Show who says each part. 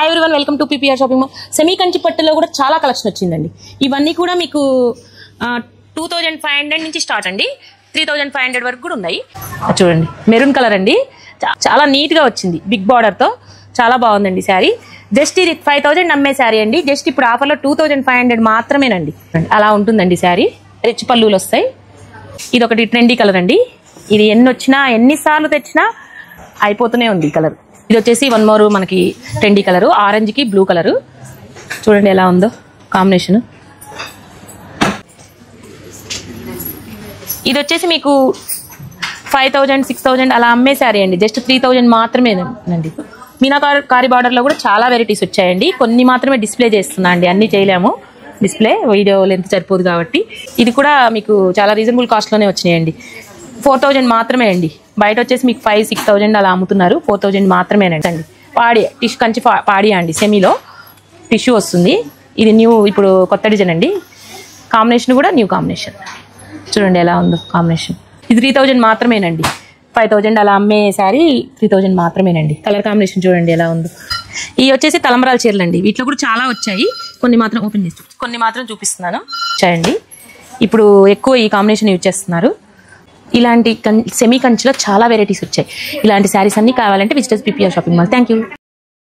Speaker 1: Hi everyone, welcome to PPR shopping mall. Semi Kanchi పట్టులో కూడా చాలా కలెక్షన్ వచ్చిందండి. ఇవన్నీ కూడా మీకు 2500 నుంచి స్టార్ట్ అండి, 3500 వరకు కూడా ఉన్నాయి. చూడండి, మెరూన్ కలర్ అండి, చాలా నీట్ గా వచ్చింది, బిగ్ బార్డర్ తో చాలా బాగుందండి శారీ. జస్ట్ ఇది 5000 అమ్మే శారీ అండి, జస్ట్ ఇప్పుడు ఆఫర్లో 2500 మాత్రమేనండి. అలా ఉంటుందండి శారీ, రిచ్ పళ్ళులు వస్తాయి. ఇది ఒకటి ట్రెండీ కలర్ అండి, ఇది ఎన్నిసార్లు తెచ్చినా అయిపోతూనే ఉంది ఈ కలర్. ఇది వచ్చేసి వన్ మోర్ మనకి ట్రెండీ కలర్, ఆరెంజ్ కి బ్లూ కలర్. చూడండి ఎలా ఉందో కాంబినేషన్. ఇది వచ్చేసి మీకు 5000 6000 అలా అమ్మే శారీ అండి, జస్ట్ 3000 మాత్రమేనండి. మీనాకారి బార్డర్ లో కూడా చాలా వెరైటీస్ వచ్చాయండి, కొన్ని మాత్రమే డిస్ప్లే చేస్తున్నా అండి, అన్ని చేయలేము డిస్ప్లే, వీడియో లెంత్ సరిపోదు కాబట్టి. ఇది కూడా మీకు చాలా రీజనబుల్ కాస్ట్ లోనే వచ్చినాయండి, 4000 మాత్రమే అండి. బయట వచ్చేసి మీకు 5-6,000 అలా అమ్ముతున్నారు, 4000 మాత్రమేనండి. పాడి టిష్యూ కంచి పాడి అండి, సెమీలో టిష్యూ వస్తుంది. ఇది న్యూ, ఇప్పుడు కొత్త డిజైన్ అండి. కాంబినేషన్ కూడా న్యూ కాంబినేషన్, చూడండి ఎలా ఉందో కాంబినేషన్. ఇది 3000 మాత్రమేనండి, 5000 అలా అమ్మే శారీ 3000 మాత్రమేనండి. కలర్ కాంబినేషన్ చూడండి ఎలా ఉందో. ఇవి వచ్చేసి తలంబరాల చీరలు అండి, వీటిలో కూడా చాలా వచ్చాయి, కొన్ని మాత్రం ఓపెన్ చేసి కొన్ని మాత్రం చూపిస్తున్నాను. వచ్చాయండి, ఇప్పుడు ఎక్కువ ఈ కాంబినేషన్ యూజ్ చేస్తున్నారు. ఇలాంటి సెమీ కంచిలో చాలా వెరైటీస్ వచ్చాయి. ఇలాంటి శారీస్ అన్ని కావాలంటే visit PPR shopping mall. Thank you.